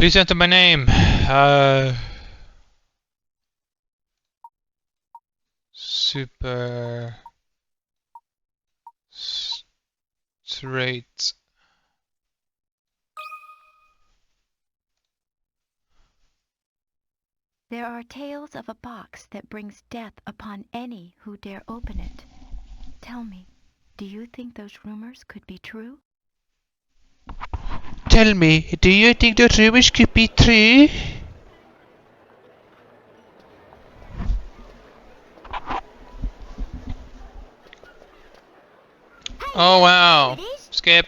Please enter my name. Super straight. There are tales of a box that brings death upon any who dare open it. Tell me, do you think those rumors could be true? Tell me, do you think the rumors could be true? Oh wow. Skip.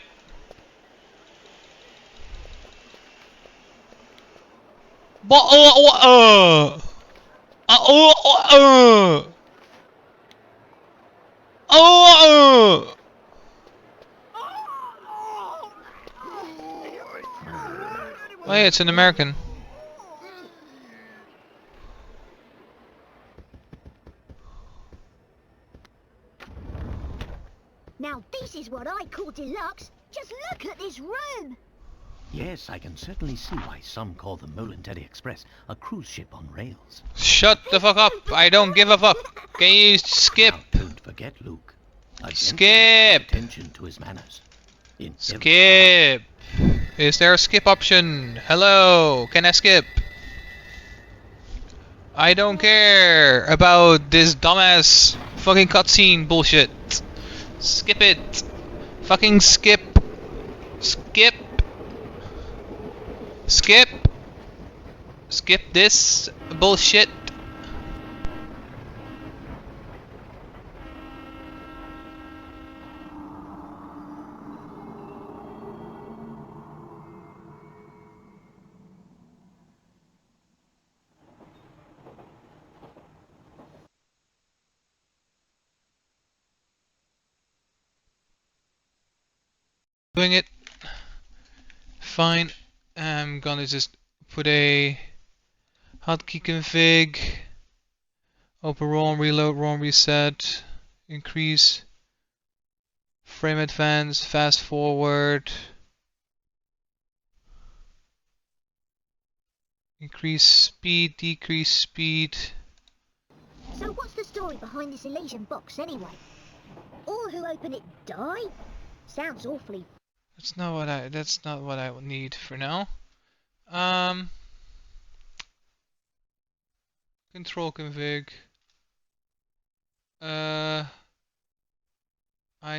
Oh yeah, it's an American. Now this is what I call deluxe. Just look at this room. Yes, I can certainly see why some call the Molenteri Express a cruise ship on rails. Shut the fuck up! I don't give a fuck. Can you skip? Now, don't forget, Luke. Skip. Attention to his manners. Skip. Is there a skip option? Hello, can I skip? I don't care about this dumbass fucking cutscene bullshit. Skip it. Fucking skip. Skip. Skip. Skip this bullshit. Doing it. Fine. I'm gonna just put a hotkey config, open ROM, reload, ROM reset, increase frame advance, fast forward, increase speed, decrease speed. So what's the story behind this Elysian box anyway? All who open it die? Sounds awfully... That's not what I need for now. Control config. I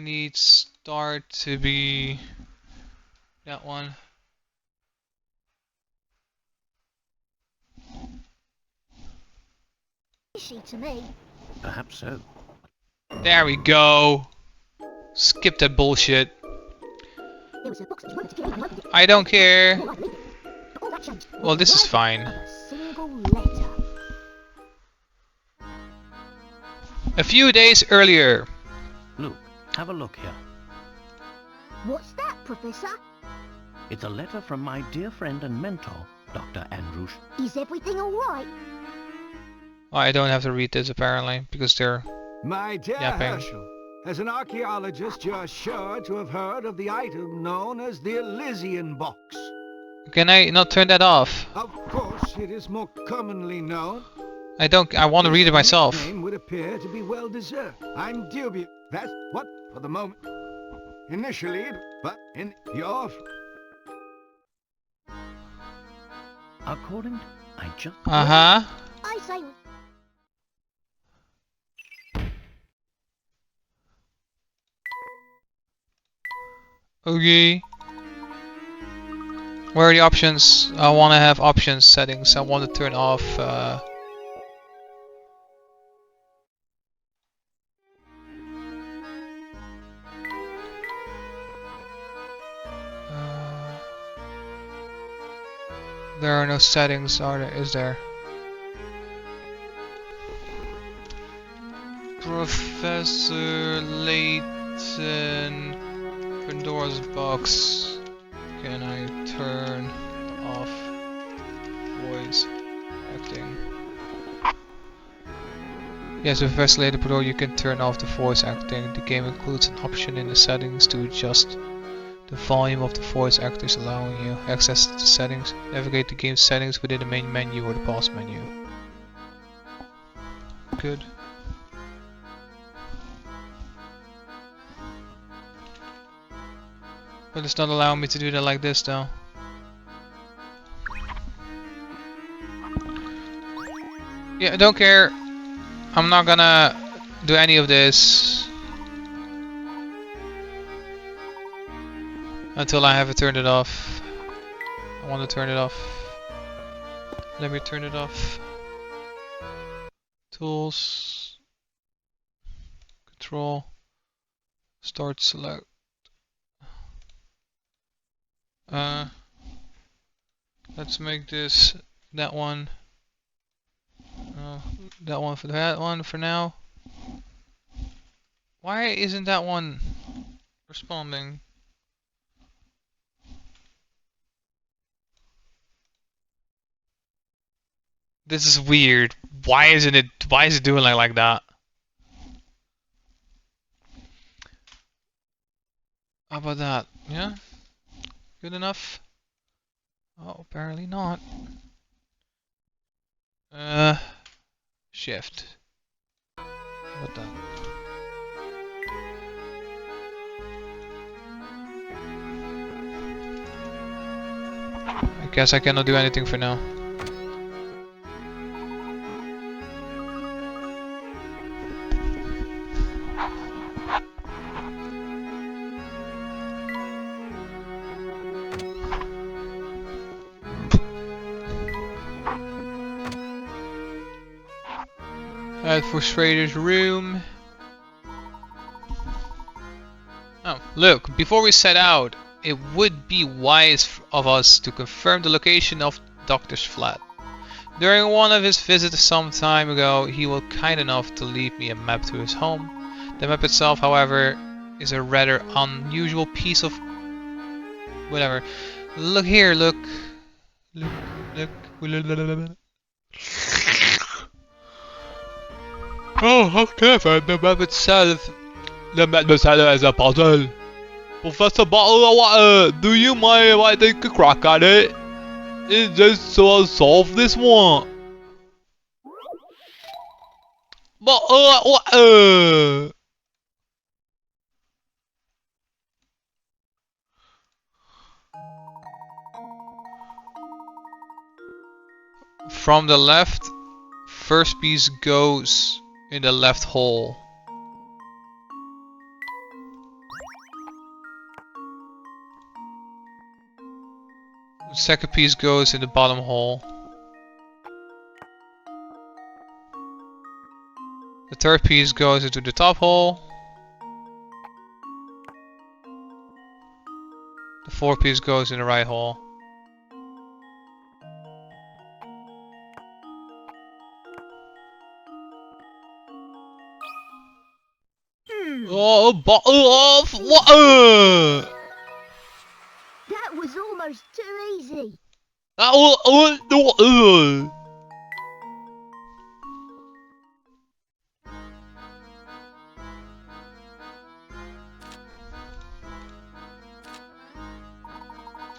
need start to be that one. Fishy to me. Perhaps so. There we go. Skip that bullshit. There was a box that wanted to get in. I don't care. All right, leave it. But all that changed. Well, this is fine. A single letter. A few days earlier. Luke, have a look here. What's that, Professor? It's a letter from my dear friend and mentor, Dr. Andrews. Is everything all right? I don't have to read this apparently because they're My dear yapping. Herschel, as an archaeologist, you're sure to have heard of the item known as the Elysian box. Can I not turn that off? Of course, it is more commonly known. I don't. I want to read it myself. This name would appear to be well deserved. I'm dubious. That's what, for the moment. Initially, but in your... According to... I just... Uh-huh. I say... Okay. Where are the options? I want to have options settings. I want to turn off there are no settings, are there? Is there? Professor Layton, Pandora's box. Can I turn off voice acting? Yes, with Professor Layton Pandora, you can turn off the voice acting. The game includes an option in the settings to adjust The volume of the voice actors allowing you access to settings. Navigate the game's settings within the main menu or the pause menu. Good. But it's not allowing me to do that like this though. Yeah, I don't care. I'm not gonna do any of this until I have turned it off. I want to turn it off. Let me turn it off. Tools. Control. Start select. Let's make this that one. That one for that one for now. Why isn't that one responding? This is weird. Why is it doing like that? How about that? Yeah? Good enough? Oh, apparently not. Shift. What the? I guess I cannot do anything for now. Head for Schrader's room. Oh, look, before we set out, it would be wise of us to confirm the location of Doctor's flat. During one of his visits some time ago, he was kind enough to leave me a map to his home. The map itself, however, is a rather unusual piece of... whatever. Look here, look. Look. Oh, how clever! The map itself is a puzzle. Professor Bottle of Water, do you mind if I take a crack at it? It's just so I'll solve this one. Bottle of Water! From the left, first piece goes in the left hole. The second piece goes in the bottom hole. The third piece goes into the top hole. The fourth piece goes in the right hole. Oh, a bottle of water! That was almost too easy. That was the water!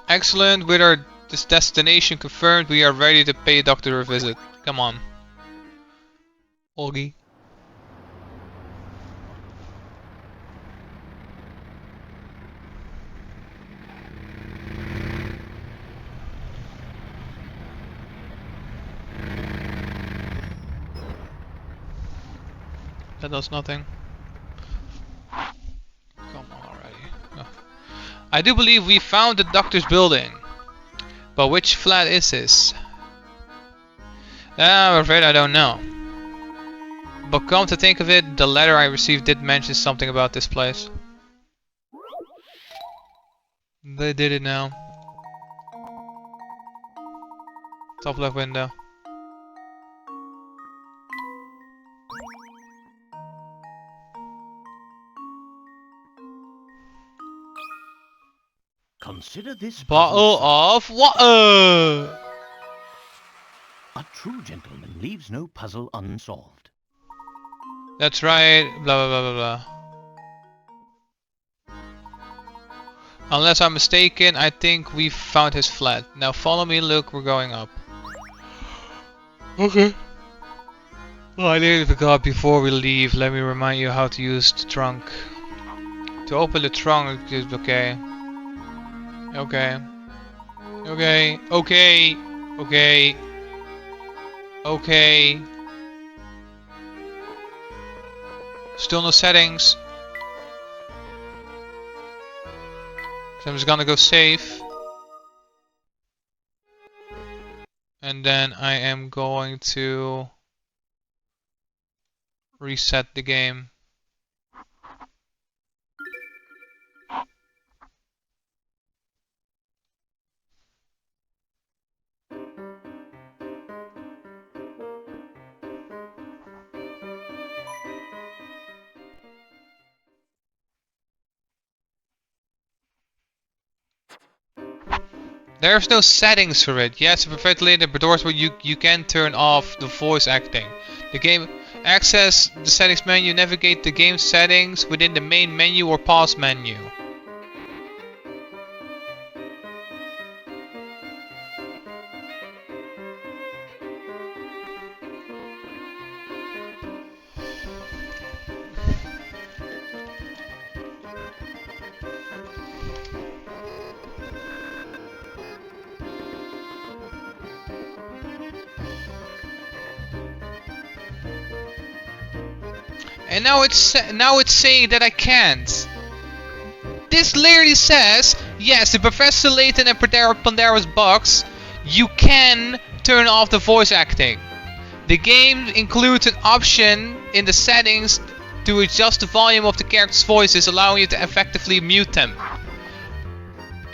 Excellent, with our destination confirmed, we are ready to pay Doctor a visit. Come on. Augie. That does nothing. Come on already. Oh. I do believe we found the doctor's building. But which flat is this? I'm afraid I don't know. But come to think of it, the letter I received did mention something about this place. They did it now. Top left window. Consider this Bottle of water! A true gentleman leaves no puzzle unsolved. That's right, blah blah blah blah blah. Unless I'm mistaken, I think we found his flat. Now follow me, Luke, we're going up. Okay. Oh, I nearly forgot before we leave. Let me remind you how to use the trunk. To open the trunk, okay. Okay. Okay. Okay. Okay. Okay. Still no settings. So I'm just gonna go save. And then I am going to reset the game. There's no settings for it. Yes, perfectly the doors where you can turn off the voice acting. The game access the settings menu, navigate the game settings within the main menu or pause menu. And now it's saying that I can't. This literally says, yes, the Professor Layton and Pandora's box, you can turn off the voice acting. The game includes an option in the settings to adjust the volume of the characters' voices, allowing you to effectively mute them.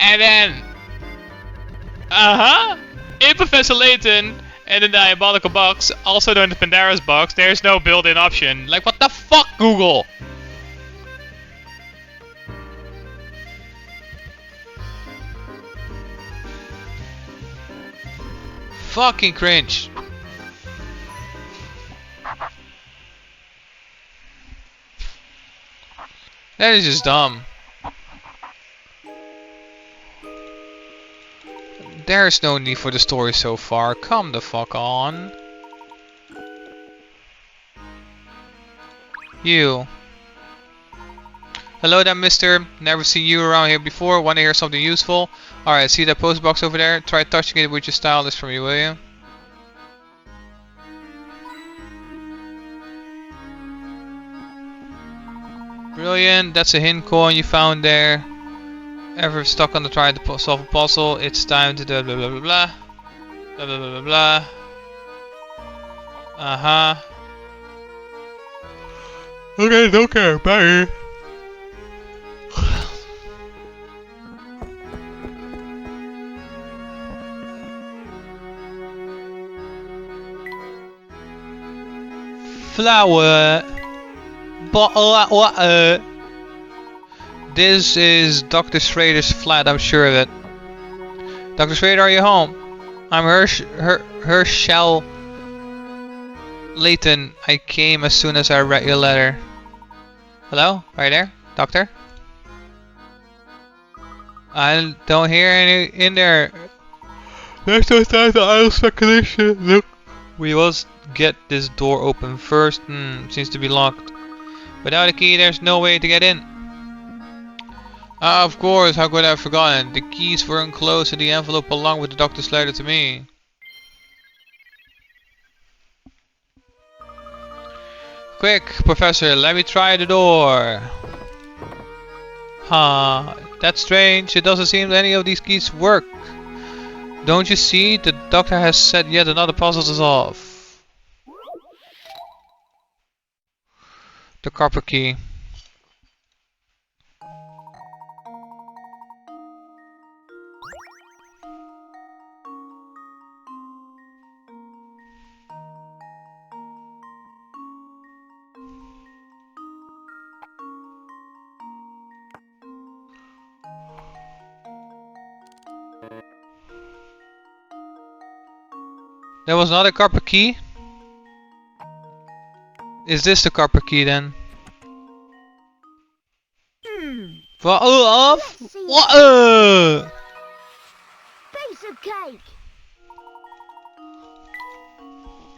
And then, in Professor Layton and the Diabolical box, also known as Pandora's box, there's no built-in option. Like, what the fuck, Google? Fucking cringe. That is just dumb. There's no need for the story so far. Come the fuck on. You. Hello there, mister. Never seen you around here before. Want to hear something useful? Alright, see that post box over there? Try touching it with your stylus for me, will you? Brilliant. That's a hint coin you found there. Ever stuck on the trying to solve a puzzle? It's time to do blah blah blah blah. Blah blah blah blah blah. Okay, don't care. Bye. Flower. Bottle of water. This is Dr. Schrader's flat, I'm sure of it. Dr. Schrader, are you home? I'm Herschel Layton. I came as soon as I read your letter. Hello? Right there? Doctor? I don't hear any in there. There's no time to idle speculation. Look. We must get this door open first. Seems to be locked. Without a key, there's no way to get in. Of course, how could I have forgotten? The keys were enclosed in the envelope along with the doctor's letter to me. Quick, Professor, let me try the door. Huh, that's strange. It doesn't seem that any of these keys work. Don't you see? The doctor has set yet another puzzle to solve. The copper key. There was not a copper key? Is this the copper key then? Bottle of Let's see water. Piece of cake.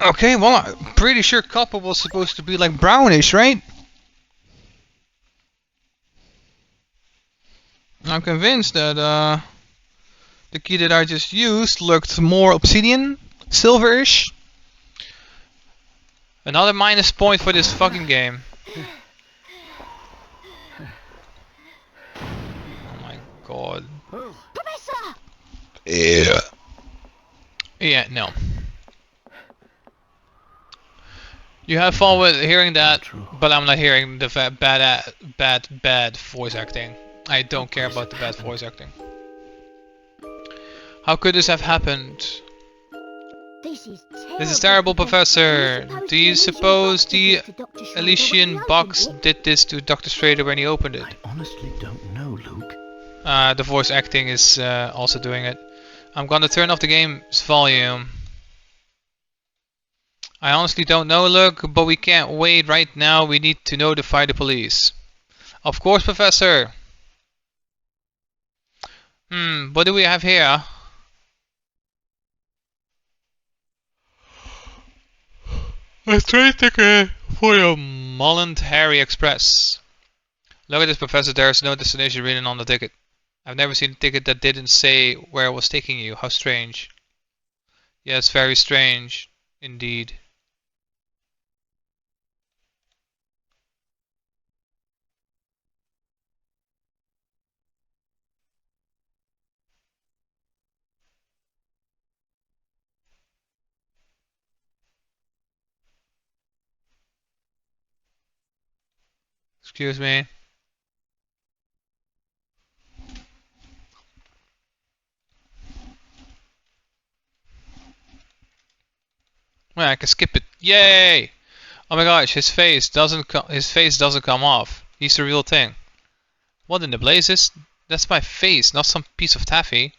Okay, well, I'm pretty sure copper was supposed to be like brownish, right? I'm convinced that the key that I just used looked more obsidian, silverish. Another minus point for this fucking game. Oh my god. Professor! Yeah. Yeah, no. You have fun with hearing that, but I'm not hearing the bad voice acting. I don't care about the bad voice acting. How could this have happened? This Is terrible, Professor. Do you suppose the Elysian box did this to Dr. Schrader when he opened it? I honestly don't know, Luke. The voice acting is also doing it. I'm gonna turn off the game's volume. I honestly don't know, Luke, but we can't wait right now. We need to notify the police. Of course, Professor. What do we have here? A train ticket for the Mulland Harry Express. Look at this, Professor. There's no destination written on the ticket. I've never seen a ticket that didn't say where it was taking you. How strange. Yes, very strange. Indeed. Excuse me. Well, I can skip it. Yay! Oh my gosh, his face doesn't come off. He's the real thing. What in the blazes? That's my face, not some piece of taffy.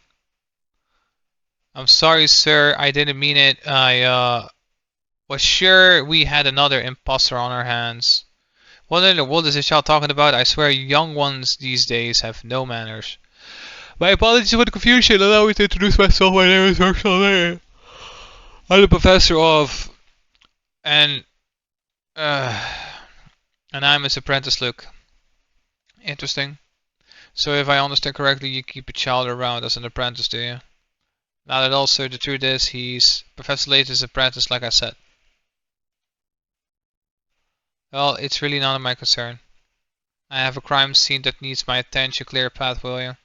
I'm sorry, sir. I didn't mean it. I was sure we had another imposter on our hands. What in the world is this child talking about? I swear young ones these days have no manners. My apologies for the confusion. Allow me to introduce myself. My name is Marcel. I'm the professor of... And I'm his apprentice, Luke. Interesting. So if I understand correctly, you keep a child around as an apprentice, do you? Not at all, sir. The truth is, he's Professor Layton's apprentice, like I said. Well, it's really none of my concern. I have a crime scene that needs my attention. Clear a path, will you?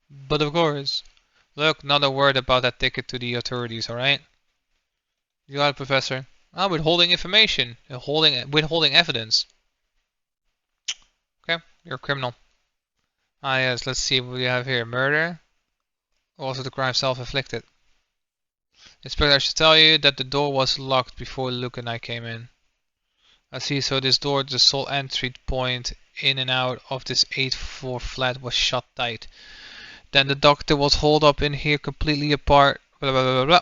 But of course. Look, not a word about that ticket to the authorities, alright? You got it, Professor. I'm withholding information. Withholding evidence. Okay, you're a criminal. Ah yes, let's see what we have here. Murder. Also the crime self-inflicted. Inspector, I should tell you that the door was locked before Luke and I came in. I see, so this door, the sole entry point in and out of this 8th floor flat, was shut tight. Then the doctor was holed up in here completely apart. Blah blah blah blah.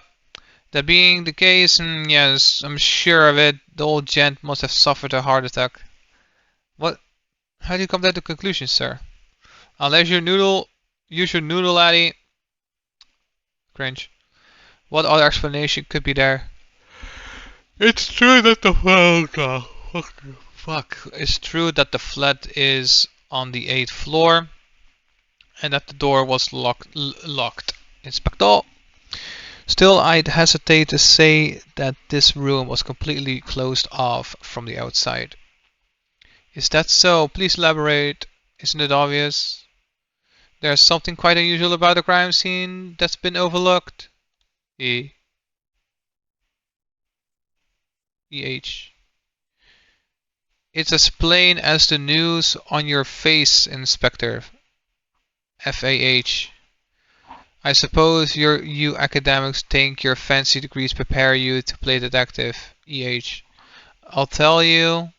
That being the case, yes, I'm sure of it. The old gent must have suffered a heart attack. What? How do you come to that conclusion, sir? Unless your noodle, use your noodle, laddie. Cringe. What other explanation could be there? It's true that the It's true that the flat is on the 8th floor, and that the door was locked. Inspector. Still, I'd hesitate to say that this room was completely closed off from the outside. Is that so? Please elaborate. Isn't it obvious? There's something quite unusual about the crime scene that's been overlooked. EH. It's as plain as the news on your face, Inspector. FAH. I suppose you academics think your fancy degrees prepare you to play detective. EH. I'll tell you,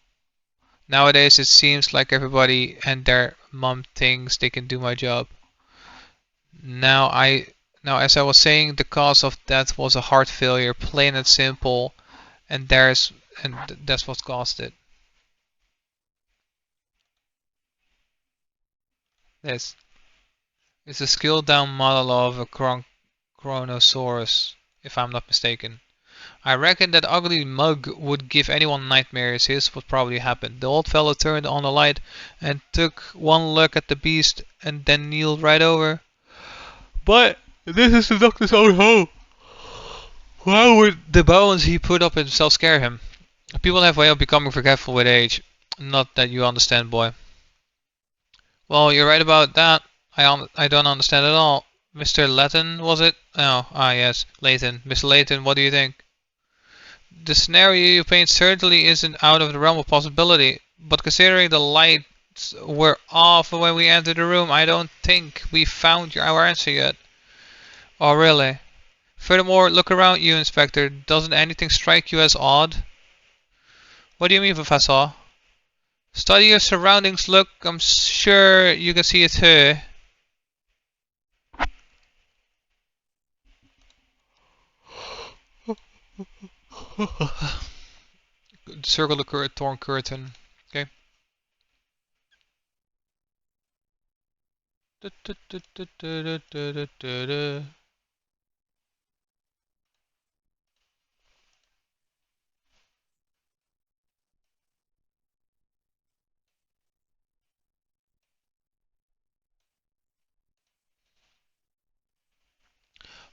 nowadays it seems like everybody and their mum thinks they can do my job. Now as I was saying, the cause of death was a heart failure, plain and simple, and that's what caused it. This is a scaled down model of a Chronosaurus, if I'm not mistaken. I reckon that ugly mug would give anyone nightmares. Here's what probably happened. The old fellow turned on the light and took one look at the beast and then kneeled right over. But this is the doctor's own home. Why would the bones he put up himself scare him? People have a way of becoming forgetful with age. Not that you understand, boy. Well, you're right about that. I don't understand at all. Mr. Layton, was it? Oh, yes, Layton. Mr. Layton, what do you think? The scenario you paint certainly isn't out of the realm of possibility, but considering the lights were off when we entered the room, I don't think we found our answer yet. Oh, really? Furthermore, look around you, Inspector. Doesn't anything strike you as odd? What do you mean, Professor? Study your surroundings. Look, I'm sure you can see it too. Circle the torn curtain. Okay.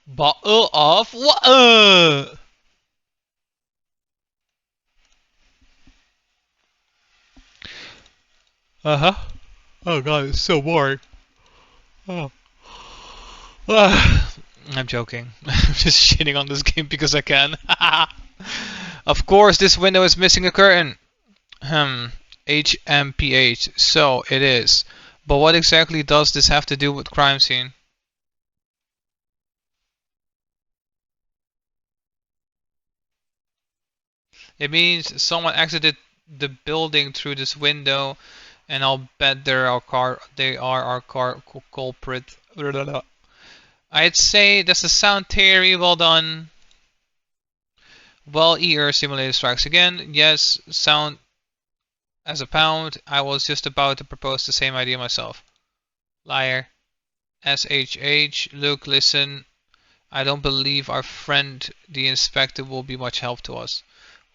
Bottle of water. Uh-huh. Oh god, it's so boring. Oh. I'm joking. I'm just shitting on this game because I can. Of course, this window is missing a curtain. HMPH. So it is. But what exactly does this have to do with crime scene? It means someone exited the building through this window, and I'll bet they are our culprit. I'd say that's a sound theory. Well done. Well, ER simulator strikes again. Yes, sound as a pound. I was just about to propose the same idea myself. Liar. SHH. Look, listen. I don't believe our friend the inspector will be much help to us.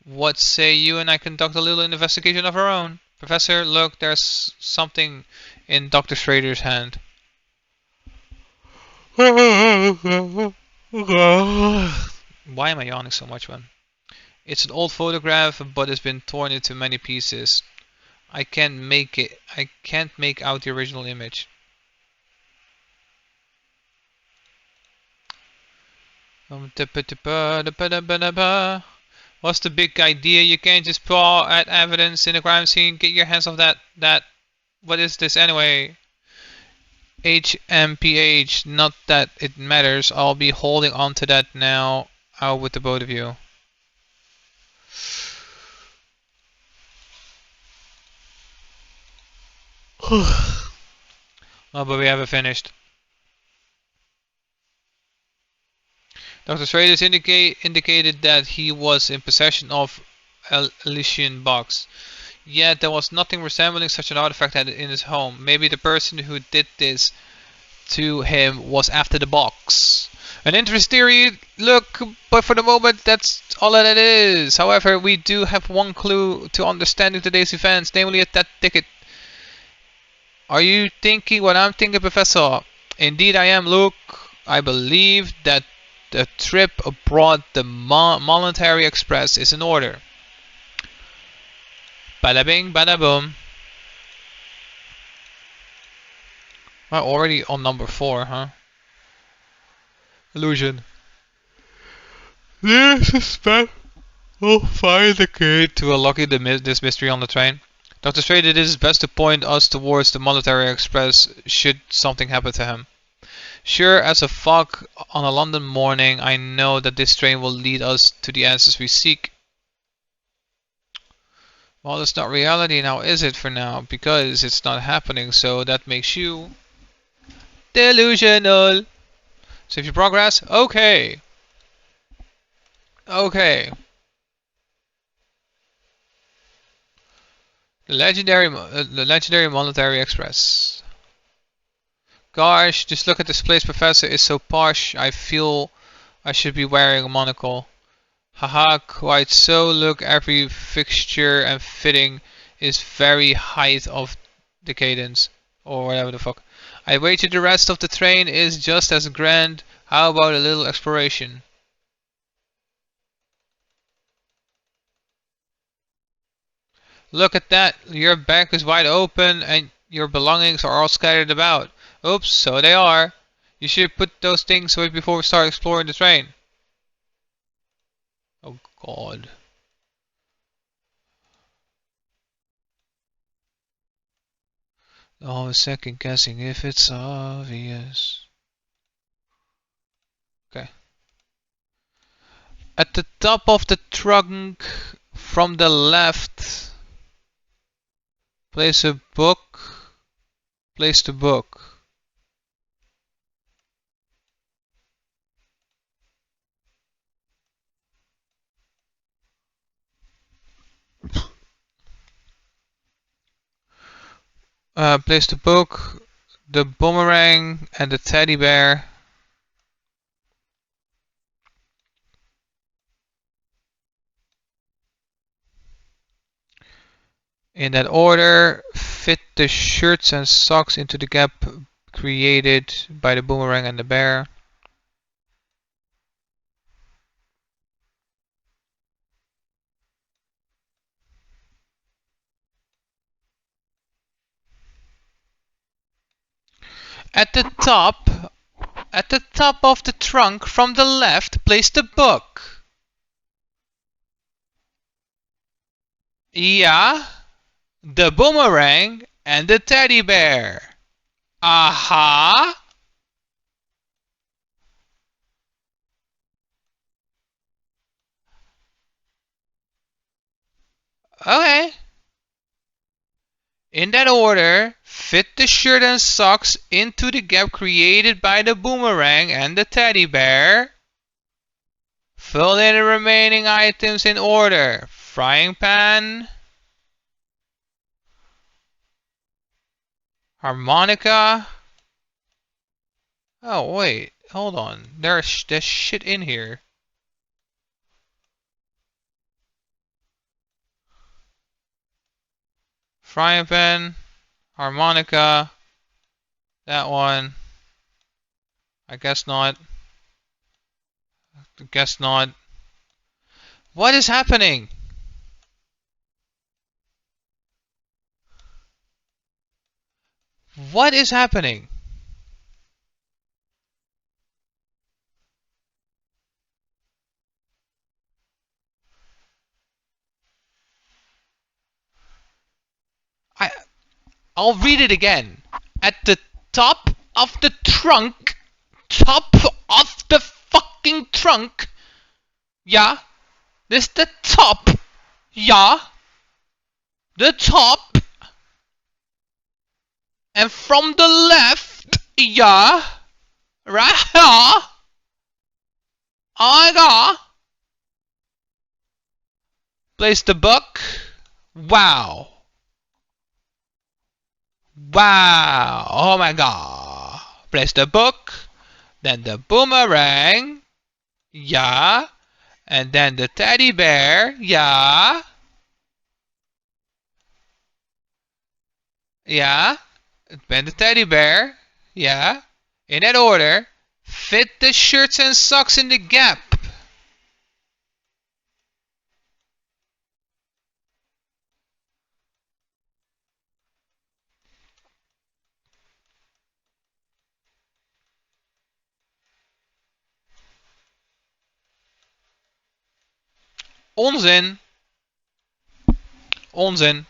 What say you and I conduct a little investigation of our own? Professor, look, there's something in Dr. Schrader's hand. Why am I yawning so much, man? It's an old photograph, but it's been torn into many pieces. I can't make out the original image. What's the big idea? You can't just paw at evidence in a crime scene. Get your hands off that. What is this anyway? HMPH. Not that it matters. I'll be holding on to that now. Out with the both of you. Oh, but we haven't finished. Dr. Schrader indicated that he was in possession of Elysian box. Yet there was nothing resembling such an artifact in his home. Maybe the person who did this to him was after the box. An interesting theory, look, but for the moment that's all that it is. However, we do have one clue to understanding today's events, namely that ticket. Are you thinking what I'm thinking, Professor? Indeed I am, Luke. I believe that the trip aboard the Monetary Express is in order. Bada bing, bada boom. We're already on number 4, huh? Illusion. The suspect will find the key to unlock this mystery on the train. Dr. Schrader did his best to point us towards the Monetary Express should something happen to him. Sure as a fog on a London morning, I know that this train will lead us to the answers we seek. Well, it's not reality now, is it, for now? Because it's not happening, so that makes you delusional. Save your progress? Okay. Okay. The legendary Monetary Express. Gosh, just look at this place, Professor. It's so posh. I feel I should be wearing a monocle. Haha, quite so. Look, every fixture and fitting is very height of decadence. Or whatever the fuck. I wager the rest of the train is just as grand. How about a little exploration? Look at that. Your bag is wide open and your belongings are all scattered about. Oops, so they are. You should put those things away before we start exploring the train. Oh god. Always second guessing if it's obvious. Okay. At the top of the trunk from the left, place a book. Place the book. Place the book, the boomerang, and the teddy bear. In that order, fit the shirts and socks into the gap created by the boomerang and the bear. At the top of the trunk from the left, place the book. Yeah, the boomerang and the teddy bear. Aha! Okay. In that order, fit the shirt and socks into the gap created by the boomerang and the teddy bear. Fill in the remaining items in order. Frying pan, harmonica. Oh wait, hold on. There's shit in here. Frying pan, harmonica. That one. I guess not. I guess not. What is happening? What is happening? I'll read it again. At the top of the trunk, top of the fucking trunk. Yeah, this the top. Yeah, the top. And from the left, yeah, right here. I got. Place the book. Wow. Wow. Oh my god. Place the book. Then the boomerang. Yeah. And then the teddy bear. Yeah. Yeah. Then the teddy bear. Yeah. In that order. Fit the shirts and socks in the gap. Onzin. Onzin.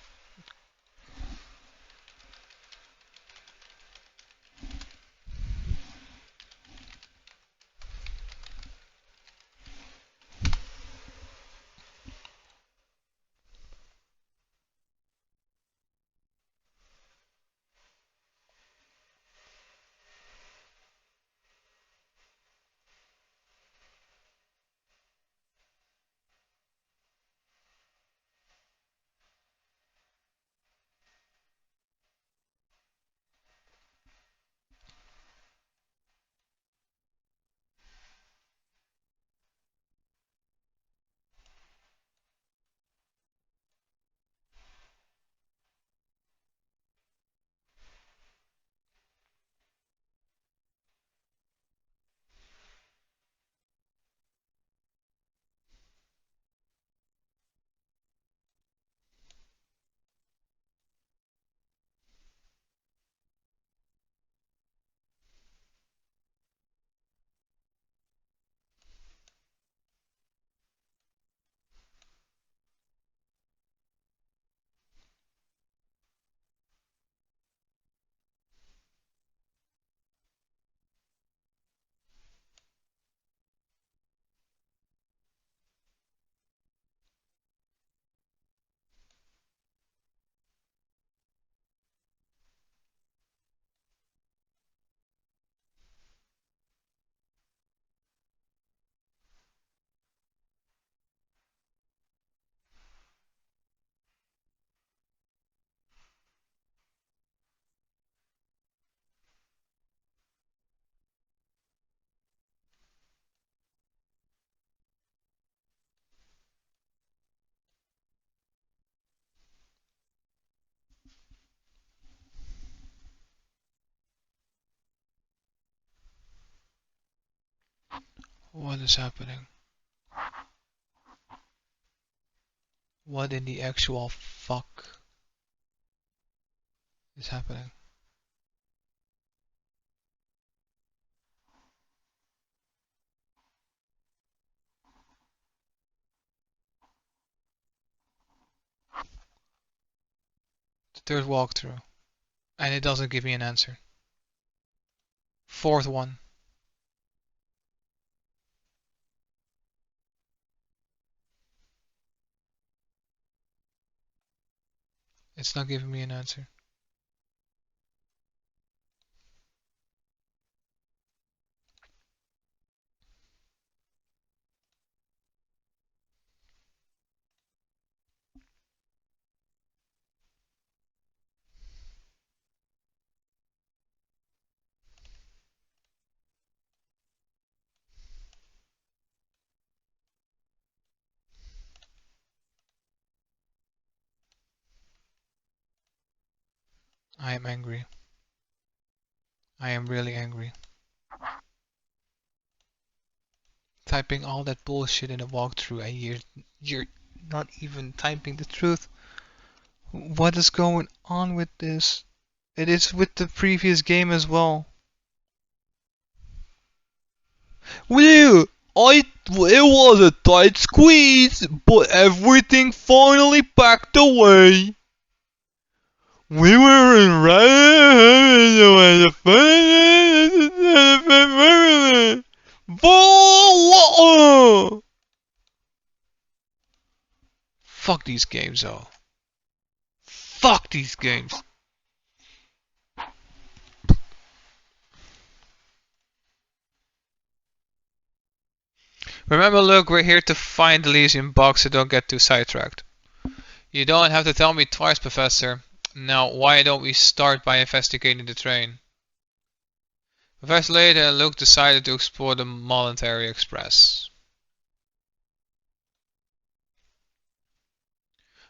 What is happening? What in the actual fuck is happening? The third walkthrough. And it doesn't give me an answer. Fourth one. It's not giving me an answer. I am angry. I am really angry. Typing all that bullshit in a walkthrough and you're not even typing the truth. What is going on with this? It is with the previous game as well. Well, it was a tight squeeze, but everything finally backed away. We were in Fuck these games though. Fuck these games. Remember, look, we're here to find the Elysium box, so don't get too sidetracked. You don't have to tell me twice, Professor. Now, why don't we start by investigating the train? Professor Layton and Luke decided to explore the Voluntary Express.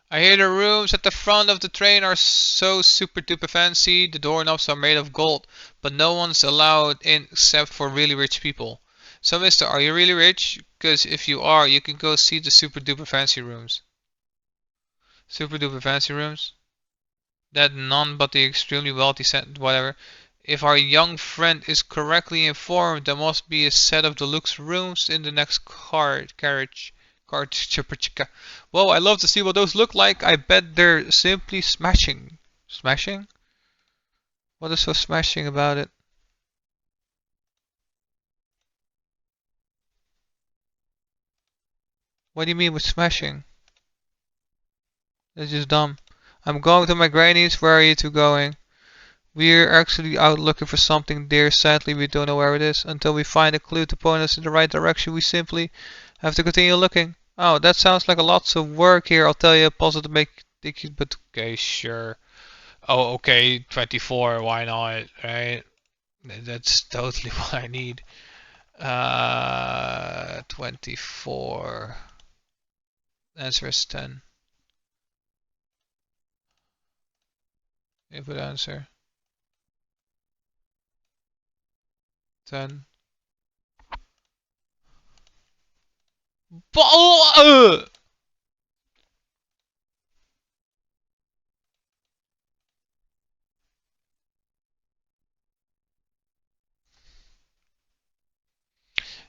I hear the rooms at the front of the train are so super duper fancy. The doorknobs are made of gold, but no one's allowed in except for really rich people. So, mister, are you really rich? Because if you are, you can go see the super duper fancy rooms. Super duper fancy rooms? That none but the extremely wealthy sent whatever. If our young friend is correctly informed, there must be a set of deluxe rooms in the next carriage. Whoa, I love to see what those look like. I bet they're simply smashing. Smashing? What is so smashing about it? What do you mean with smashing? That's just dumb. I'm going to my granny's. Where are you two going? We're actually out looking for something, dear. Sadly, we don't know where it is. Until we find a clue to point us in the right direction, we simply have to continue looking. Oh, that sounds like a lots of work here. I'll tell you a puzzle to make it, but okay, sure. Oh, okay, 24. Why not? Right? That's totally what I need. 24. Answer is 10. Input answer. 10.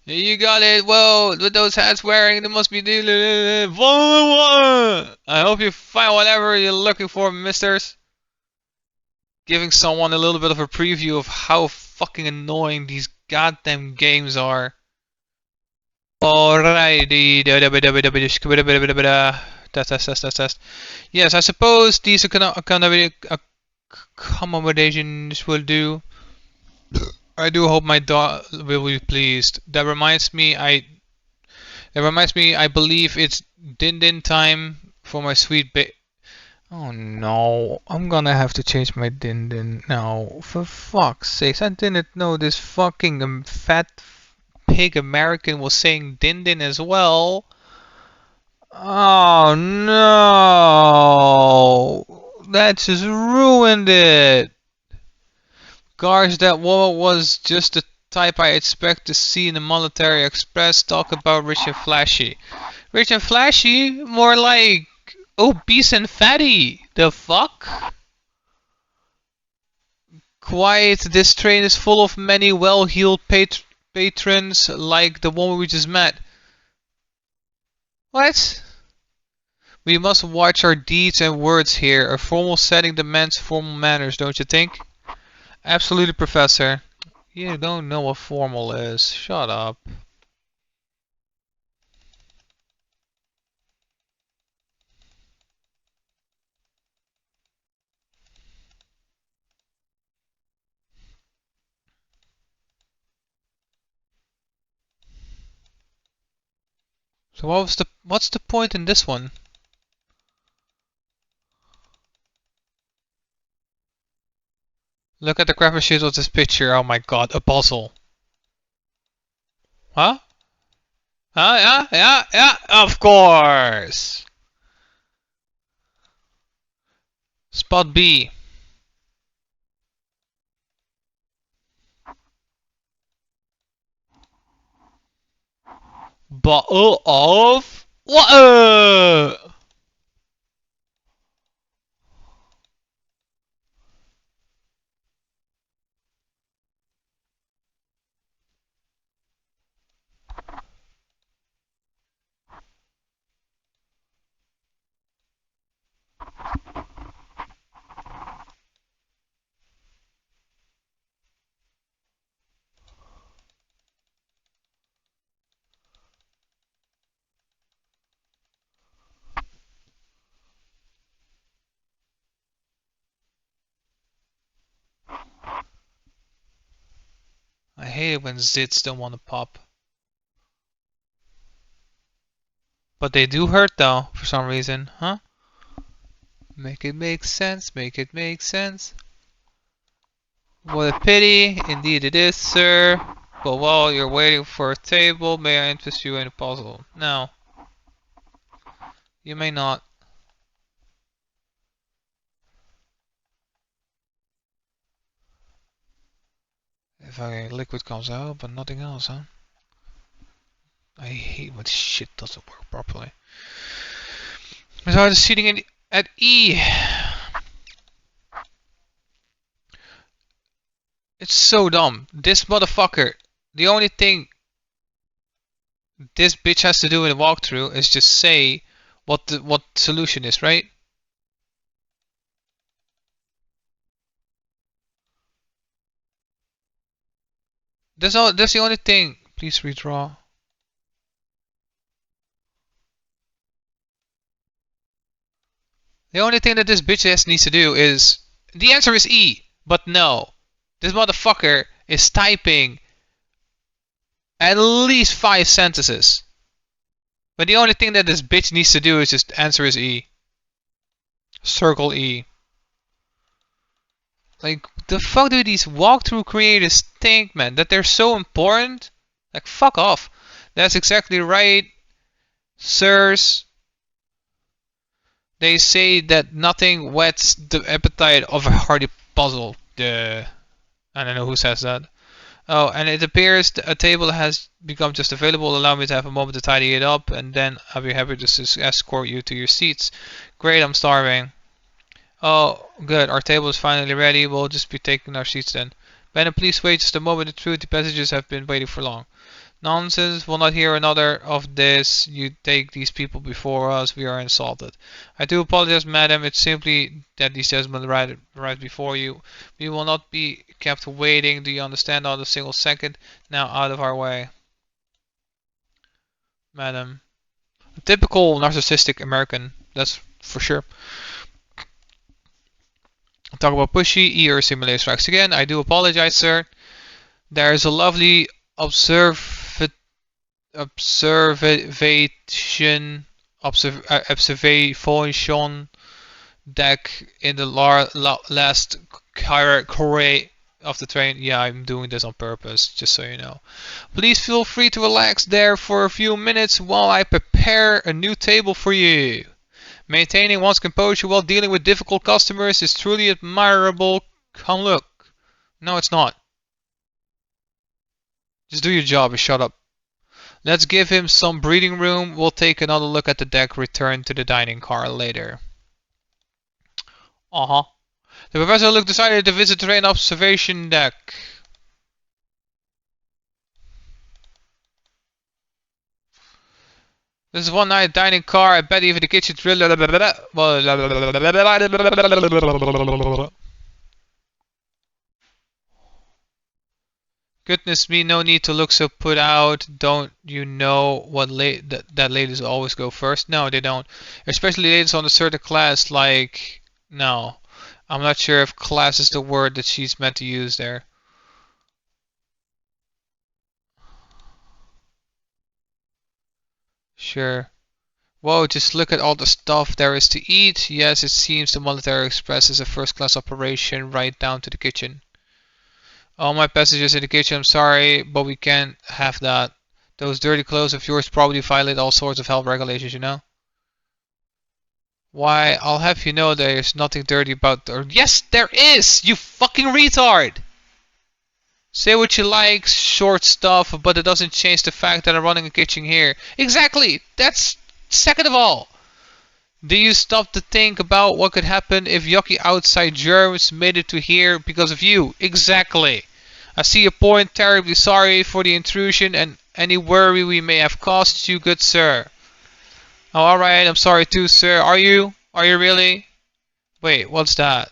You got it. Whoa, with those hats wearing, there must be. I hope you find whatever you're looking for, misters. Giving someone a little bit of a preview of how fucking annoying these goddamn games are. Alrighty. Test. Yes, I suppose these accommodations will do. I do hope my dog will be pleased. That reminds me, I believe it's din time for my sweet Oh no, I'm gonna have to change my din now. For fuck's sakes, I didn't know this fucking fat pig American was saying din as well. Oh no, that just ruined it. Gosh, that was just a type I expect to see in the Monetary Express. Talk about rich and flashy. Rich and flashy? More like obese and fatty. The fuck? Quiet, this train is full of many well-heeled patrons like the one we just met. What? We must watch our deeds and words here. A formal setting demands formal manners, don't you think? Absolutely, Professor. You don't know what formal is. Shut up. So what's the point in this one? Look at the crapper of this picture. Oh my god, a puzzle. Huh? Yeah, of course. Spot B. Bottle of water. I hate it when zits don't want to pop. But they do hurt though, for some reason, huh? Make it make sense, make it make sense. What a pity, indeed it is, sir. But while you're waiting for a table, may I interest you in a puzzle? No. You may not. If a liquid comes out, but nothing else, huh? I hate when shit doesn't work properly. As I was sitting in at E. It's so dumb. This motherfucker. The only thing this bitch has to do in a walkthrough is just say what the solution is, right? That's the only thing. Please redraw. The only thing that this bitch needs to do is... The answer is E. But no. This motherfucker is typing at least 5 sentences. But the only thing that this bitch needs to do is just answer is E. Circle E. Like, the fuck do these walkthrough creators think, man? That they're so important? Like, fuck off. That's exactly right, sirs. They say that nothing whets the appetite of a hearty puzzle. I don't know who says that. Oh, and it appears a table has become just available. Allow me to have a moment to tidy it up, and then I'll be happy to escort you to your seats. Great, I'm starving. Oh, good. Our table is finally ready. We'll just be taking our seats then. Madam, please wait just a moment. The truth, the passengers have been waiting for long. Nonsense. We'll not hear another of this. You take these people before us. We are insulted. I do apologize, madam. It's simply that these gentlemen arrived before you. We will not be kept waiting. Do you understand? Not a single second. Now out of our way. Madam. A typical narcissistic American. That's for sure. Talk about pushy. Ear simulator strikes again. I do apologize, sir. There is a lovely observation deck in the last carré of the train. Yeah, I'm doing this on purpose, just so you know. Please feel free to relax there for a few minutes while I prepare a new table for you. Maintaining one's composure while dealing with difficult customers is truly admirable. Come look. No, it's not. Just do your job and shut up. Let's give him some breathing room. We'll take another look at the deck, return to the dining car later. The professor decided to visit the train observation deck. This is one night dining car. I bet even the kitchen Goodness me, no need to look so put out. Don't you know what that ladies always go first? No, they don't. Especially ladies on a certain class, like... No. I'm not sure if class is the word that she's meant to use there. Sure. Whoa, just look at all the stuff there is to eat. Yes, it seems the Military Express is a first-class operation right down to the kitchen. All my passengers in the kitchen, I'm sorry, but we can't have that. Those dirty clothes of yours probably violate all sorts of health regulations, you know? Why, I'll have you know there's nothing dirty about... Yes, there is! You fucking retard! Say what you like, short stuff, but it doesn't change the fact that I'm running a kitchen here. Exactly! That's second of all. Do you stop to think about what could happen if yucky outside germs made it to here because of you? Exactly. I see your point. Terribly sorry for the intrusion and any worry we may have caused you, good sir. Oh, alright, I'm sorry too, sir. Are you? Are you really? Wait, what's that?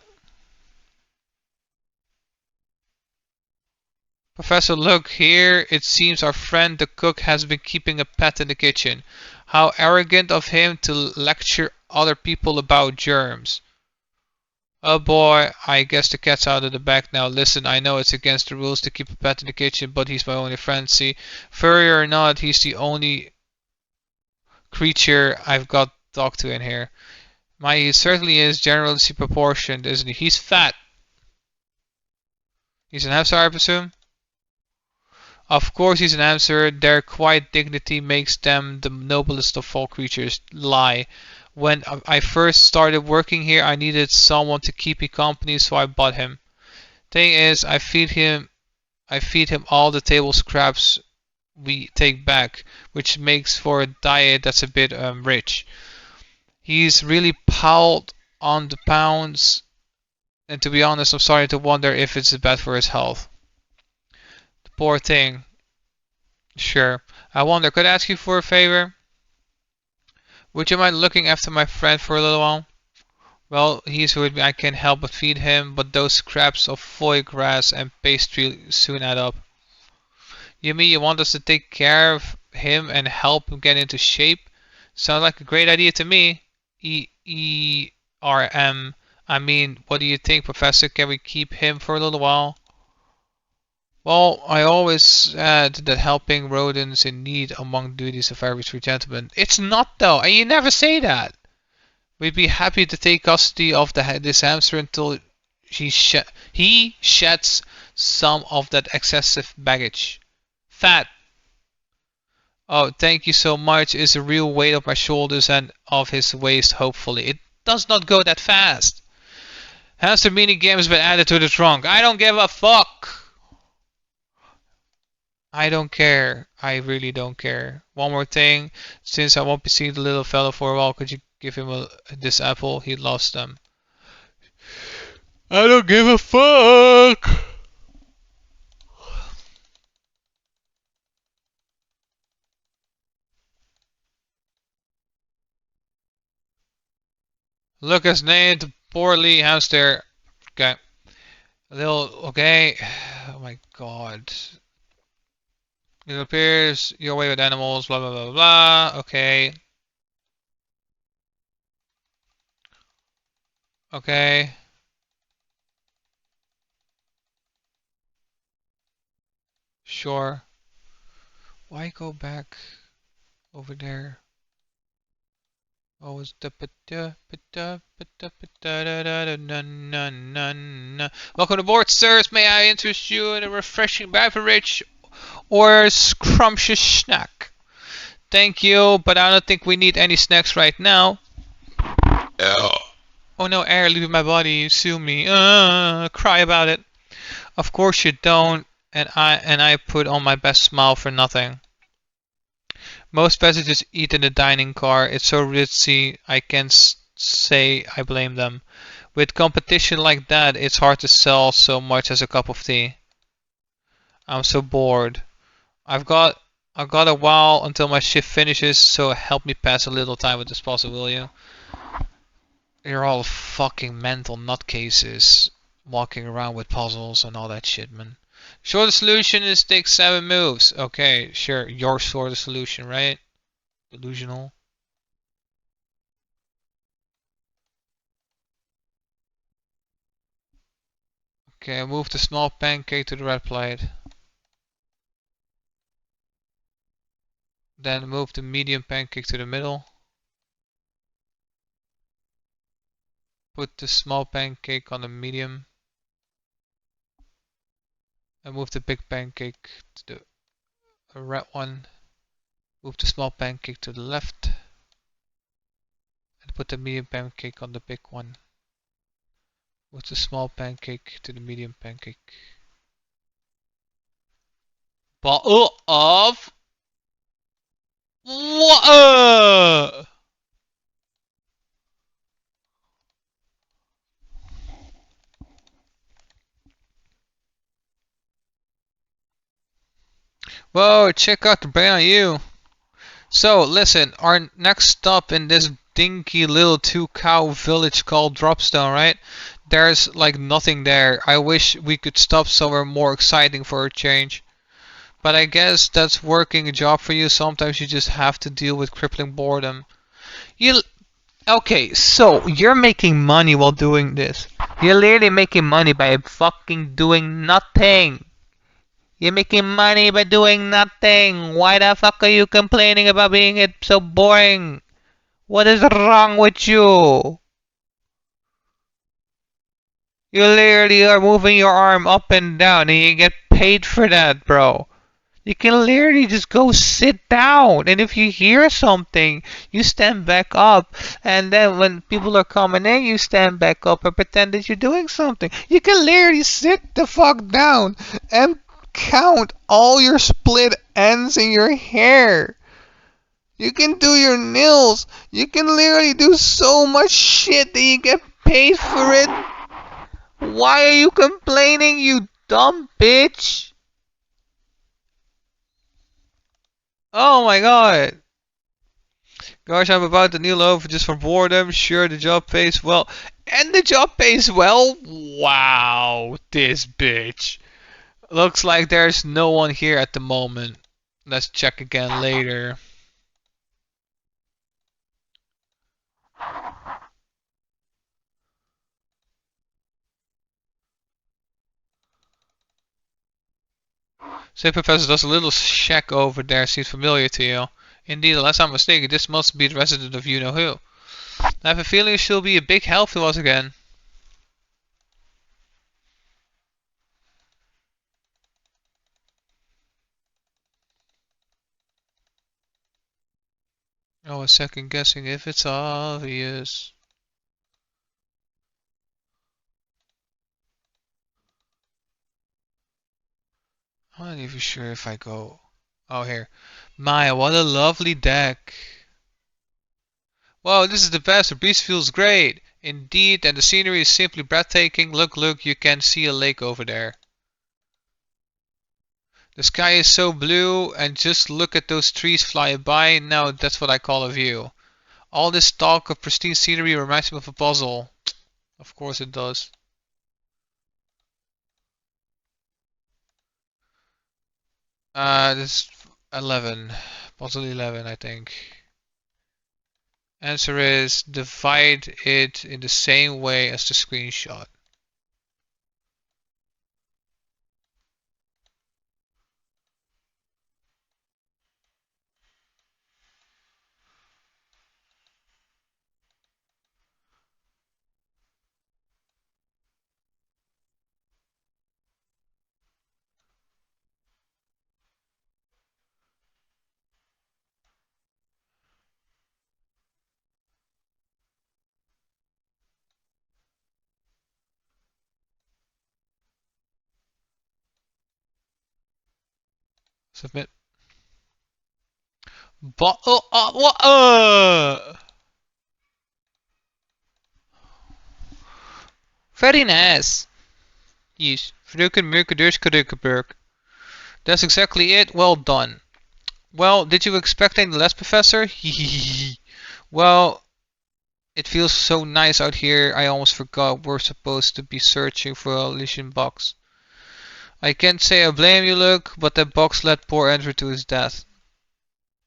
Professor, look here. It seems our friend the cook has been keeping a pet in the kitchen. How arrogant of him to lecture other people about germs. Oh boy, I guess the cat's out of the bag now. Listen, I know it's against the rules to keep a pet in the kitchen, but he's my only friend, see? Furry or not, he's the only creature I've got to talk to in here. He certainly is generously proportioned, isn't he? He's fat. He's an hamster, I presume? Of course he's an hamster. Their quiet dignity makes them the noblest of all creatures. Lie. When I first started working here, I needed someone to keep me company, so I bought him. Thing is, I feed him all the table scraps we take back, which makes for a diet that's a bit rich. He's really piled on the pounds, and to be honest, I'm starting to wonder if it's bad for his health. The poor thing. Sure. I wonder, could I ask you for a favor? Would you mind looking after my friend for a little while? Well, he's with me. I can't help but feed him, but those scraps of foie gras and pastry soon add up. You mean you want us to take care of him and help him get into shape? Sounds like a great idea to me. E-R-M. I mean, what do you think, Professor? Can we keep him for a little while? Well, I always said that helping rodents in need among duties of every true gentleman. It's not though, and you never say that. We'd be happy to take custody of this hamster until he sheds some of that excessive baggage. Fat. Oh, thank you so much. Is a real weight off my shoulders and off his waist, hopefully. It does not go that fast. Hamster mini game has been added to the trunk. I don't give a fuck. I don't care. I really don't care. One more thing. Since I won't be seeing the little fellow for a while, could you give him this apple? He lost them. I don't give a fuck. Look, his name, the poorly hamster. Okay. Okay. Oh my god. It appears you're away with animals, blah blah blah blah. Okay. Okay. Sure. Why go back over there? Oh, it's the welcome aboard, sirs. May I interest you in a refreshing beverage or a scrumptious snack? Thank you, but I don't think we need any snacks right now. Oh no, air leaving my body, sue me. Cry about it. Of course you don't. and I put on my best smile for nothing. Most passengers eat in the dining car. It's so ritzy, I can't say I blame them. With competition like that, it's hard to sell so much as a cup of tea. I'm so bored. I've got a while until my shift finishes, so help me pass a little time with this puzzle, will you? You're all fucking mental nutcases walking around with puzzles and all that shit, man. Shortest solution is take 7 moves. Okay, sure, your shortest solution, right? Delusional. Okay, move the small pancake to the red plate. Then move the medium pancake to the middle. Put the small pancake on the medium. And move the big pancake to the red one. Move the small pancake to the left. And put the medium pancake on the big one. Move the small pancake to the medium pancake. Bottle of water! Whoa, check out the brand on you. So, listen, our next stop in this dinky little 2-cow village called Dropstone, right? There's like nothing there. I wish we could stop somewhere more exciting for a change. But I guess that's working a job for you. Sometimes you just have to deal with crippling boredom. Okay, so you're making money while doing this. You're literally making money by fucking doing nothing. You're making money by doing nothing. Why the fuck are you complaining about being it so boring? What is wrong with you? You literally are moving your arm up and down and you get paid for that, bro. You can literally just go sit down, and if you hear something, you stand back up, and then when people are coming in, you stand back up and pretend that you're doing something. You can literally sit the fuck down and count all your split ends in your hair. You can do your nails. You can literally do so much shit that you get paid for it. Why are you complaining, you dumb bitch? Oh my god. Gosh, I'm about to kneel over just for boredom. Sure, the job pays well. And the job pays well? Wow, this bitch. Looks like there's no one here at the moment. Let's check again later. Say, Professor, does a little shack over there seem familiar to you? Indeed, unless I'm mistaken, this must be the resident of you-know-who. I have a feeling she'll be a big help to us again. I was second guessing if it's obvious. I'm not even sure if I go. Oh, here. Maya, what a lovely deck. Wow, this is the best. The breeze feels great. Indeed, and the scenery is simply breathtaking. Look, look, you can see a lake over there. The sky is so blue, and just look at those trees flying by. Now that's what I call a view. All this talk of pristine scenery reminds me of a puzzle. Of course it does. This is 11. Puzzle 11, I think. Answer is divide it in the same way as the screenshot. Submit. What? Very nice. Yes. That's exactly it. Well done. Well, did you expect any less, Professor? Well, it feels so nice out here. I almost forgot we're supposed to be searching for a Elysian box. I can't say I blame you, Luke, but that box led poor Andrew to his death.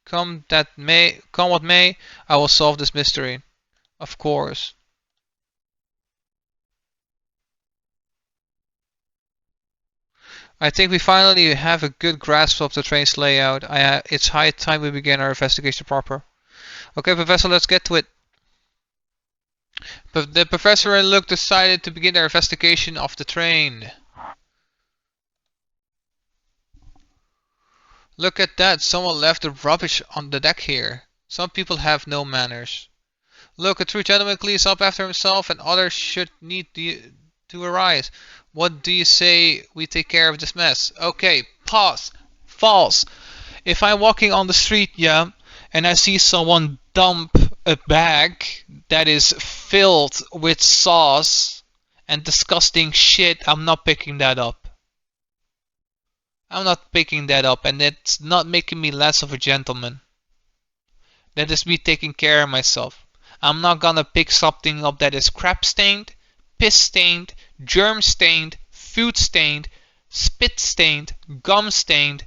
Come what may, I will solve this mystery. Of course. I think we finally have a good grasp of the train's layout. It's high time we begin our investigation proper. Okay, Professor, let's get to it. But the Professor and Luke decided to begin their investigation of the train. Look at that, someone left the rubbish on the deck here. Some people have no manners. Look, a true gentleman cleans up after himself, and others should need to arise. What do you say we take care of this mess? Okay, pause. False. If I'm walking on the street, yeah, and I see someone dump a bag that is filled with sauce and disgusting shit, I'm not picking that up. I'm not picking that up, and it's not making me less of a gentleman. That is me taking care of myself. I'm not gonna pick something up that is crap stained, piss stained, germ stained, food stained, spit stained, gum stained,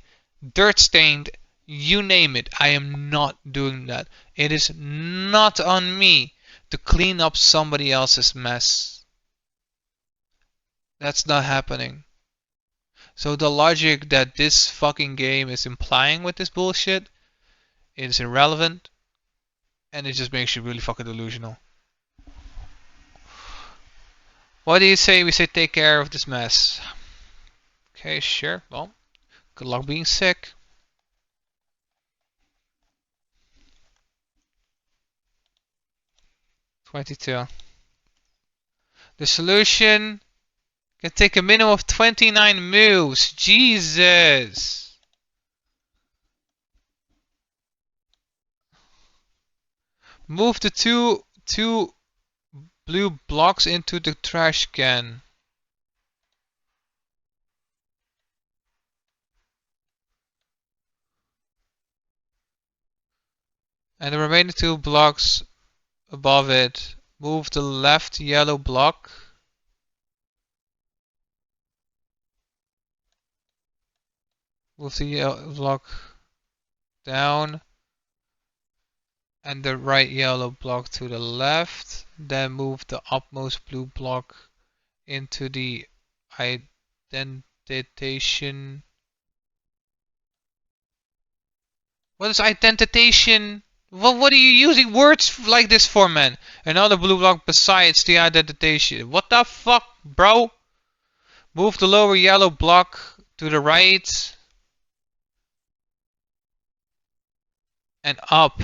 dirt stained, you name it. I am not doing that. It is not on me to clean up somebody else's mess. That's not happening. So the logic that this fucking game is implying with this bullshit is irrelevant, and it just makes you really fucking delusional. What do you say we say take care of this mess? Okay, sure. Well, good luck being sick. $22. The solution can take a minimum of 29 moves. Jesus. Move the two blue blocks into the trash can. And the remaining 2 blocks above it. Move the left yellow block. Move the yellow block down. And the right yellow block to the left. Then move the upmost blue block into the identification. What is identification? What are you using words like this for, man? Another blue block besides the identification. What the fuck, bro? Move the lower yellow block to the right. And up.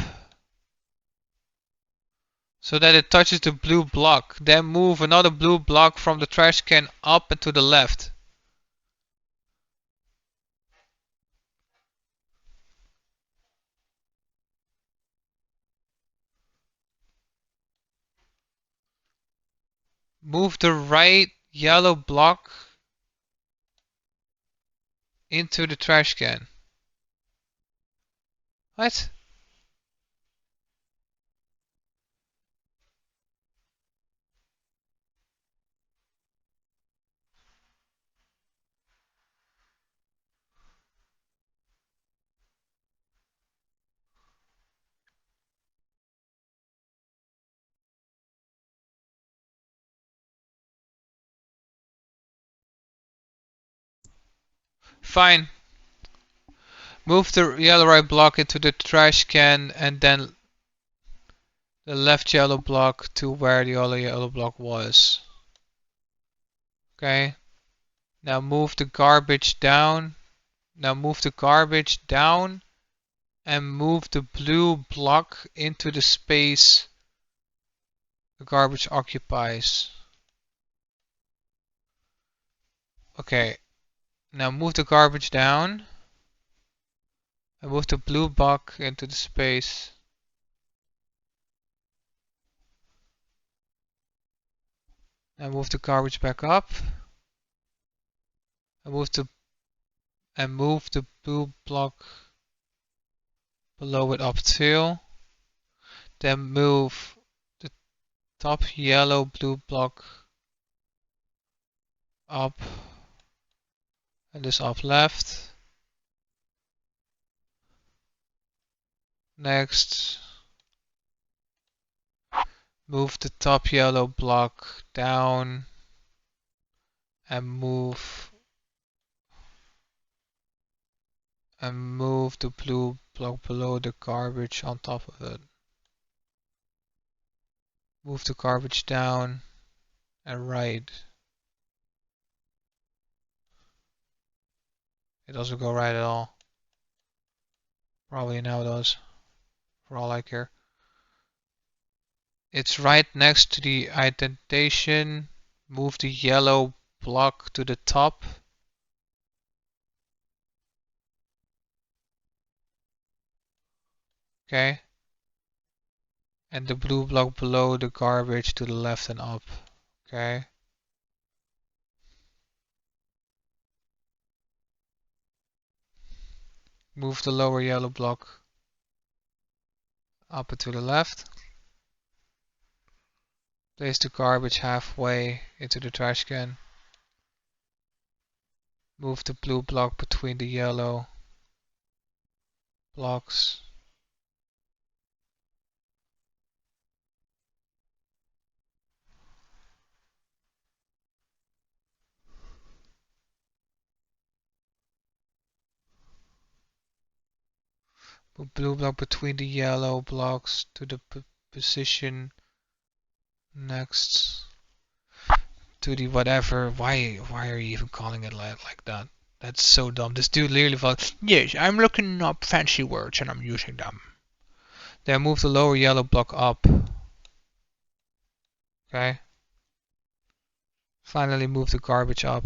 So that it touches the blue block. Then move another blue block from the trash can up and to the left. Move the right yellow block into the trash can. What? Fine. Move the yellow right block into the trash can and then the left yellow block to where the other yellow block was. Okay. Now move the garbage down. Now move the garbage down and move the blue block into the space the garbage occupies. Okay. Now move the garbage down. And move the blue block into the space. And move the garbage back up. And move the blue block below it up too. Then move the top yellow blue block up. And this up left. Next, move the top yellow block down and move the blue block below the garbage on top of it. Move the garbage down and right. It doesn't go right at all. Probably now it does, for all I care. It's right next to the indentation. Move the yellow block to the top. Okay. And the blue block below the garbage to the left and up. Okay. Move the lower yellow block up and to the left. Place the garbage halfway into the trash can. Move the blue block between the yellow blocks. Put blue block between the yellow blocks to the position next to the whatever. Why are you even calling it like that? That's so dumb. This dude literally thought, yes, I'm looking up fancy words and I'm using them. Then move the lower yellow block up. Okay. Finally move the garbage up.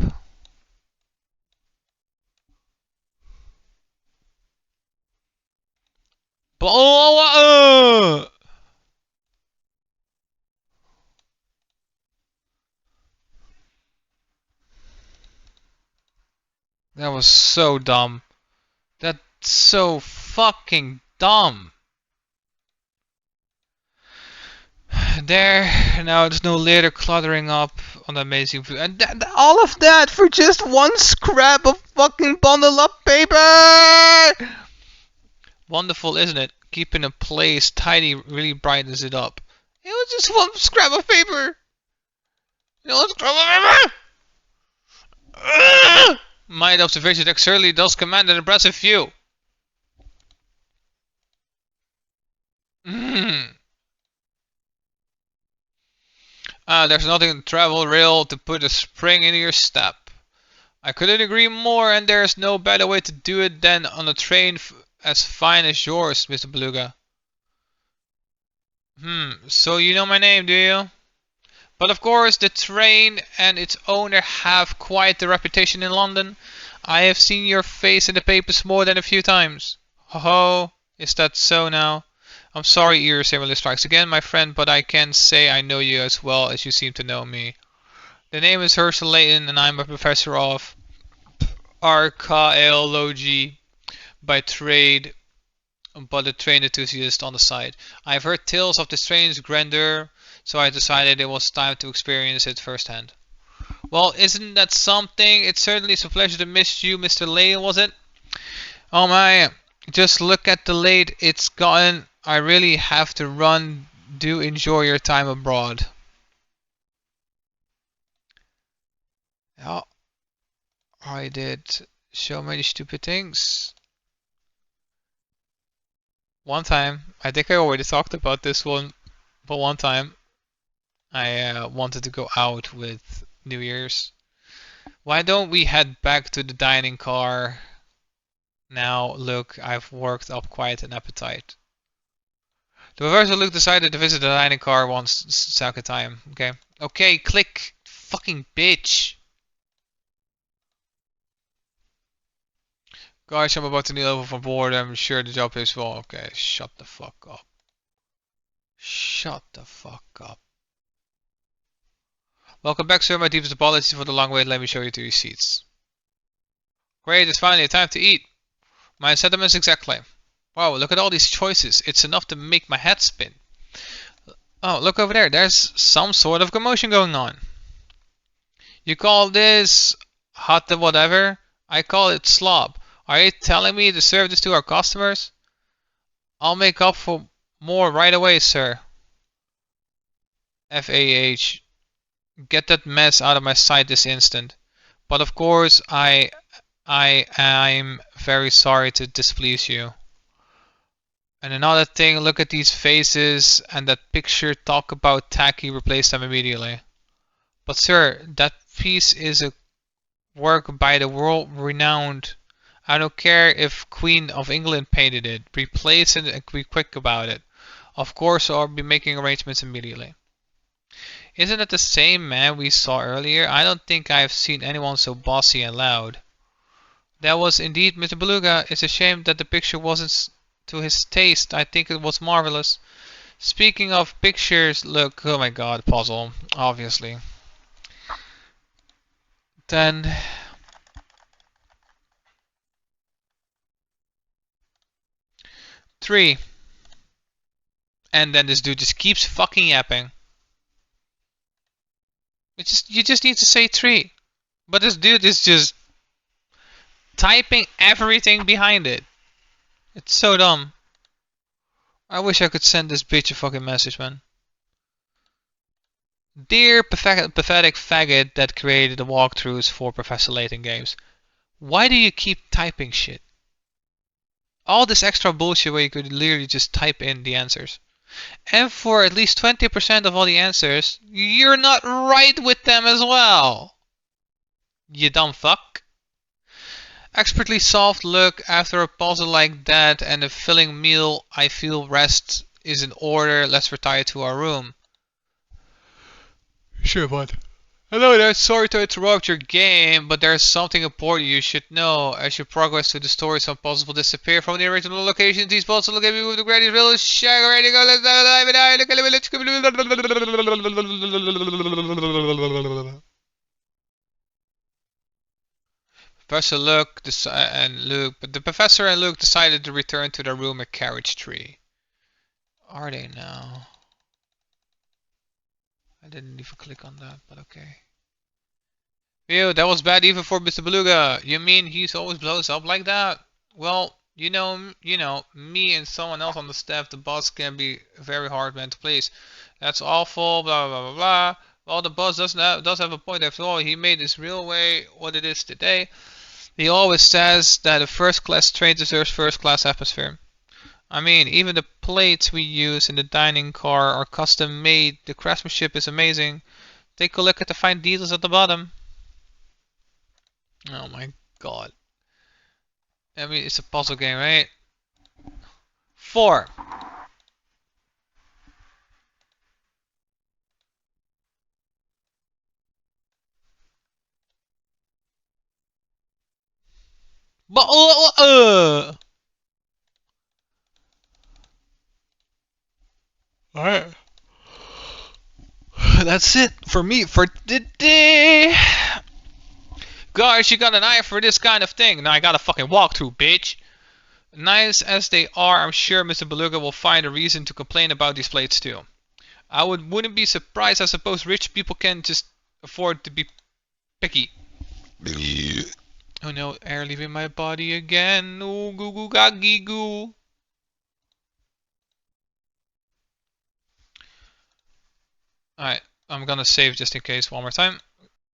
That was so dumb. That's so fucking dumb. There, now there's no litter cluttering up on the amazing view. And all of that for just one scrap of fucking bundle up paper! Wonderful, isn't it? Keeping a place tidy really brightens it up. It was just one scrap of paper! You know, one scrap of paper! My observation deck certainly does command an impressive view. There's nothing in the travel rail to put a spring in your step. I couldn't agree more, and there's no better way to do it than on a train as fine as yours, Mr. Beluga. So you know my name, do you? But of course, the train and its owner have quite the reputation in London. I have seen your face in the papers more than a few times. Ho ho, is that so now? I'm sorry irreversibly strikes again, my friend, but I can't say I know you as well as you seem to know me. The name is Herschel Layton, and I'm a professor of archaeology by trade, but a train enthusiast on the side. I've heard tales of the strange grandeur, so I decided it was time to experience it firsthand. Well, isn't that something? It certainly is a pleasure to miss you, Mr. Layton, was it? Oh my, just look at the late it's gotten. I really have to run. Do enjoy your time abroad. Oh, I did so many stupid things. One time, I think I already talked about this one, but one time I wanted to go out with New Year's. Why don't we head back to the dining car? Now, look, I've worked up quite an appetite. The professor Luke decided to visit the dining car once second time. Okay. Okay, click. Fucking bitch. Guys, I'm about to kneel over for board. I'm sure the job is well. Okay, shut the fuck up. Shut the fuck up. Welcome back, sir. My deepest apologies for the long wait. Let me show you to your seats. Great, it's finally time to eat. My sentiments exactly. Wow, look at all these choices. It's enough to make my head spin. Oh, look over there. There's some sort of commotion going on. You call this hot the whatever? I call it slob. Are you telling me to serve this to our customers? I'll make up for more right away, sir. FAH. Get that mess out of my sight this instant. But of course, I'm very sorry to displease you. And another thing, look at these faces and that picture. Talk about tacky, replace them immediately. But sir, that piece is a work by the world-renowned. I don't care if Queen of England painted it. Replace it and be quick about it. Of course, I'll be making arrangements immediately. Isn't it the same man we saw earlier? I don't think I've seen anyone so bossy and loud. That was indeed Mr. Beluga. It's a shame that the picture wasn't to his taste. I think it was marvelous. Speaking of pictures, look, oh my god, puzzle, obviously. Then 3. And then this dude just keeps fucking yapping. You just need to say 3. But this dude is just typing everything behind it. It's so dumb. I wish I could send this bitch a fucking message, man. Dear pathetic faggot that created the walkthroughs for Professor Layton games. Why do you keep typing shit? All this extra bullshit where you could literally just type in the answers. And for at least 20% of all the answers, you're not right with them as well. You dumb fuck. Expertly solved. Look, after a puzzle like that and a filling meal, I feel rest is in order. Let's retire to our room. Sure, bud. Hello there, sorry to interrupt your game, but there's something important you should know. As you progress through the story, some puzzles will disappear from the original locations. These puzzles will give you the greatest village. Shag ready to go. Professor Luke but the professor and Luke decided to return to their room at Carriage Tree. Are they now? I didn't even click on that, but okay. Ew, that was bad even for Mr. Beluga. You mean he's always blows up like that? Well, you know, me and someone else on the staff, the boss can be a very hard man to please. That's awful, blah, blah, blah, blah. Well, the boss does have a point after all. He made this real way what it is today. He always says that a first-class train deserves first-class atmosphere. I mean, even the plates we use in the dining car are custom made. The craftsmanship is amazing. Take a look at the fine details at the bottom. Oh my god. I mean, it's a puzzle game, right? 4. But alright. That's it for me for today. Guys, you got an eye for this kind of thing. Now I got a fucking walkthrough, bitch. Nice as they are, I'm sure Mr. Beluga will find a reason to complain about these plates too. I wouldn't be surprised. I suppose rich people can just afford to be picky. Oh no, air leaving my body again. Oh, goo goo gaggy goo. Alright, I'm gonna save just in case one more time.